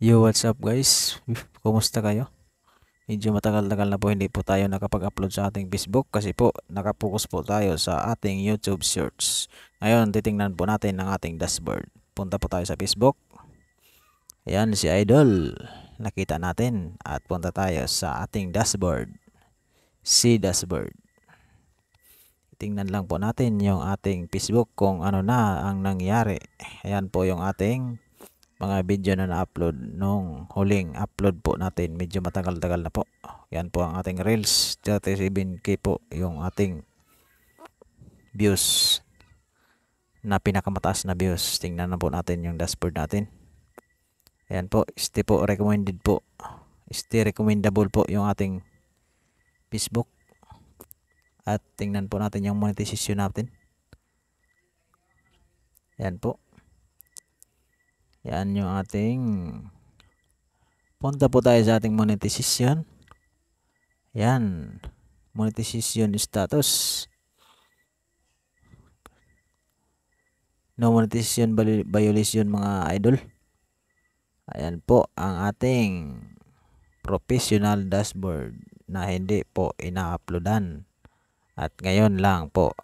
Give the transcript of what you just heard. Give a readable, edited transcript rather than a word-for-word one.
Yo, what's up guys? Kumusta kayo? Medyo matagal-tagal na po hindi po tayo nakapag-upload sa ating Facebook kasi po nakapokus po tayo sa ating YouTube search. Ngayon, titingnan po natin ang ating dashboard. Punta po tayo sa Facebook. Ayan si Idol. Nakita natin at punta tayo sa ating dashboard. Si dashboard. Tingnan lang po natin yung ating Facebook kung ano na ang nangyari. Ayan po yung ating mga video na na-upload nung huling upload po natin. Medyo matagal-tagal na po. Yan po ang ating reels. 37k po yung ating views na pinakamataas na views. Tingnan na po natin yung dashboard natin. Ayan po. Este po recommended po. Este recommendable po yung ating Facebook. At tingnan po natin yung monetization natin. Ayan po. Yan yung ating punta po tayo sa ating monetization. Yan. Monetization status. No monetization violation mga idol. Ayan po ang ating professional dashboard na hindi po ina-uploadan. At ngayon lang po